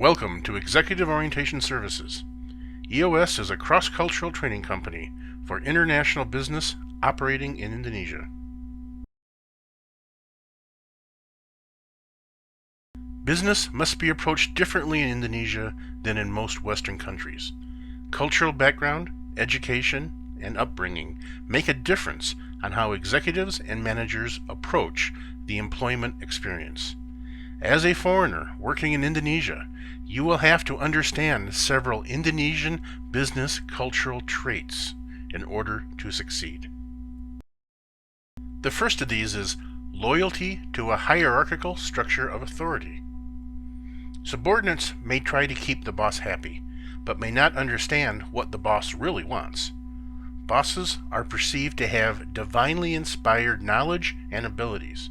Welcome to Executive Orientation Services. EOS is a cross-cultural training company for international business operating in Indonesia. Business must be approached differently in Indonesia than in most Western countries. Cultural background, education, and upbringing make a difference on how executives and managers approach the employment experience. As a foreigner working in Indonesia, you will have to understand several Indonesian business cultural traits in order to succeed. The first of these is loyalty to a hierarchical structure of authority. Subordinates may try to keep the boss happy, but may not understand what the boss really wants. Bosses are perceived to have divinely inspired knowledge and abilities.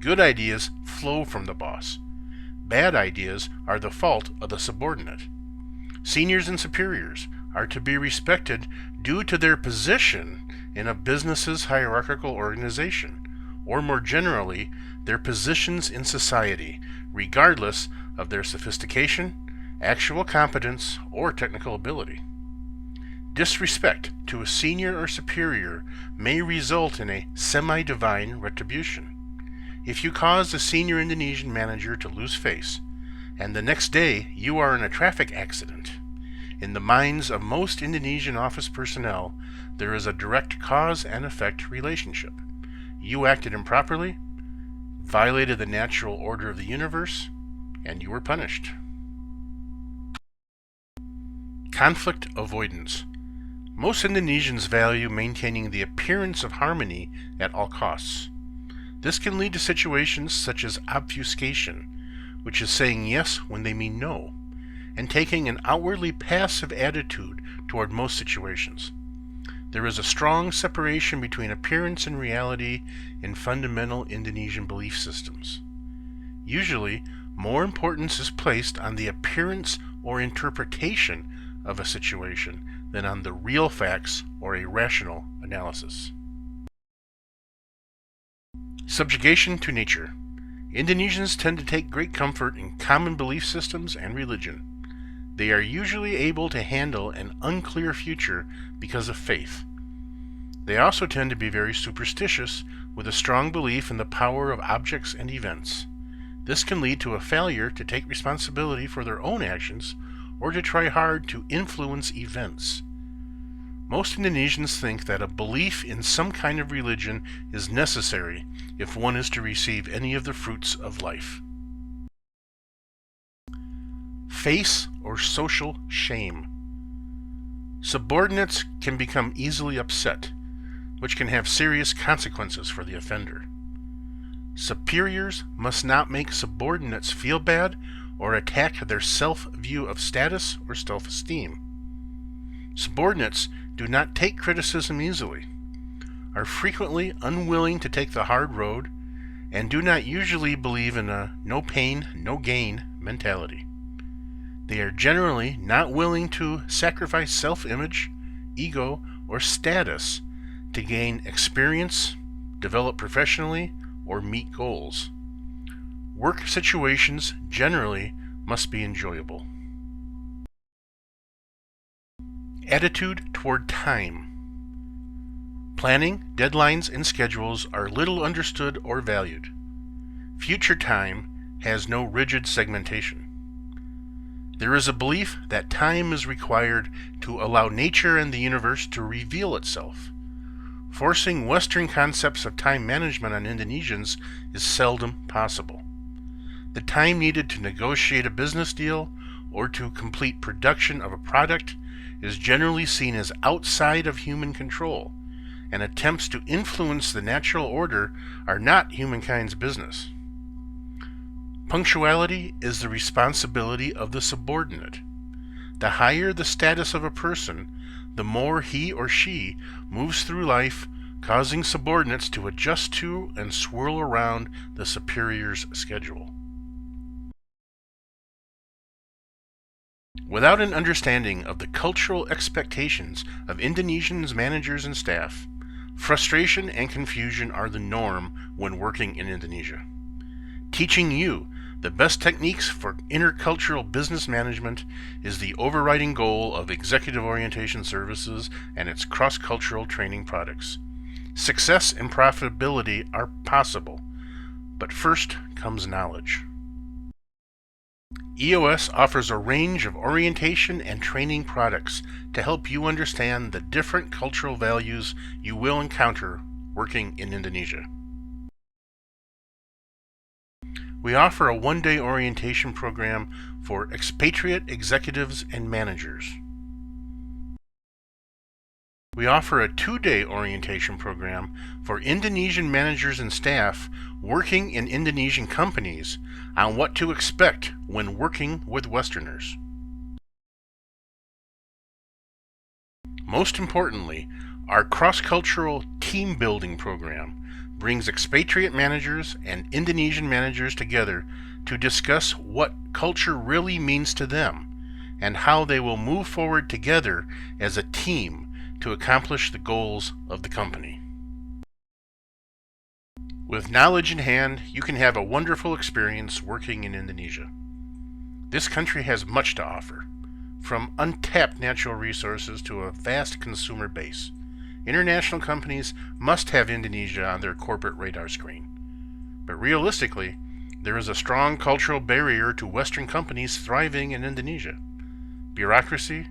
Good ideas flow from the boss. Bad ideas are the fault of the subordinate. Seniors and superiors are to be respected due to their position in a business's hierarchical organization, or more generally, their positions in society, regardless of their sophistication, actual competence, or technical ability. Disrespect to a senior or superior may result in a semi-divine retribution. If you cause a senior Indonesian manager to lose face, and the next day you are in a traffic accident, in the minds of most Indonesian office personnel, there is a direct cause and effect relationship. You acted improperly, violated the natural order of the universe, and you were punished. Conflict avoidance. Most Indonesians value maintaining the appearance of harmony at all costs. This can lead to situations such as obfuscation, which is saying yes when they mean no, and taking an outwardly passive attitude toward most situations. There is a strong separation between appearance and reality in fundamental Indonesian belief systems. Usually, more importance is placed on the appearance or interpretation of a situation than on the real facts or a rational analysis. Subjugation to nature. Indonesians tend to take great comfort in common belief systems and religion. They are usually able to handle an unclear future because of faith. They also tend to be very superstitious, with a strong belief in the power of objects and events. This can lead to a failure to take responsibility for their own actions or to try hard to influence events. Most Indonesians think that a belief in some kind of religion is necessary if one is to receive any of the fruits of life. Face or social shame. Subordinates can become easily upset, which can have serious consequences for the offender. Superiors must not make subordinates feel bad or attack their self-view of status or self-esteem. Subordinates do not take criticism easily, are frequently unwilling to take the hard road, and do not usually believe in a no pain, no gain mentality. They are generally not willing to sacrifice self-image, ego, or status to gain experience, develop professionally, or meet goals. Work situations generally must be enjoyable. Attitude toward time. Planning, deadlines, and schedules are little understood or valued. Future time has no rigid segmentation. There is a belief that time is required to allow nature and the universe to reveal itself. Forcing Western concepts of time management on Indonesians is seldom possible. The time needed to negotiate a business deal or to complete production of a product is generally seen as outside of human control, and attempts to influence the natural order are not humankind's business. Punctuality is the responsibility of the subordinate. The higher the status of a person, the more he or she moves through life, causing subordinates to adjust to and swirl around the superior's schedule. Without an understanding of the cultural expectations of Indonesian managers and staff, frustration and confusion are the norm when working in Indonesia. Teaching you The best techniques for intercultural business management is the overriding goal of Executive Orientation Services and its cross-cultural training products. Success and profitability are possible, but first comes knowledge. EOS offers a range of orientation and training products to help you understand the different cultural values you will encounter working in Indonesia. We offer a one-day orientation program for expatriate executives and managers. We offer a 2-day orientation program for Indonesian managers and staff working in Indonesian companies on what to expect when working with Westerners. Most importantly, our cross-cultural team building program brings expatriate managers and Indonesian managers together to discuss what culture really means to them and how they will move forward together as a team to accomplish the goals of the company. With knowledge in hand, you can have a wonderful experience working in Indonesia. This country has much to offer, from untapped natural resources to a vast consumer base. International companies must have Indonesia on their corporate radar screen. But realistically, there is a strong cultural barrier to Western companies thriving in Indonesia. Bureaucracy,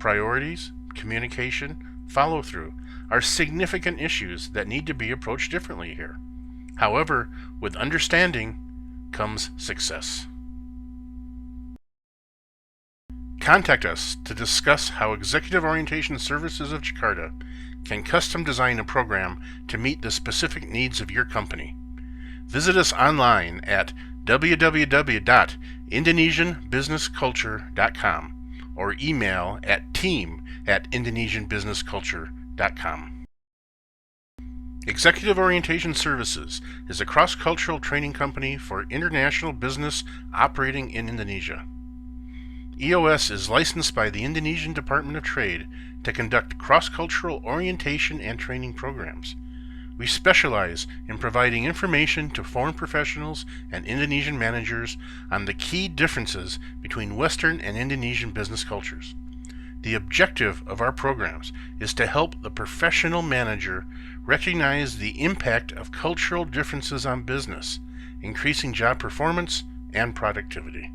priorities, communication, follow-through are significant issues that need to be approached differently here. However, with understanding comes success. Contact us to discuss how Executive Orientation Services of Jakarta can custom design a program to meet the specific needs of your company. Visit us online at www.indonesianbusinessculture.com or email at team@indonesianbusinessculture.com. Executive Orientation Services is a cross-cultural training company for international business operating in Indonesia. EOS is licensed by the Indonesian Department of Trade to conduct cross-cultural orientation and training programs. We specialize in providing information to foreign professionals and Indonesian managers on the key differences between Western and Indonesian business cultures. The objective of our programs is to help the professional manager recognize the impact of cultural differences on business, increasing job performance and productivity.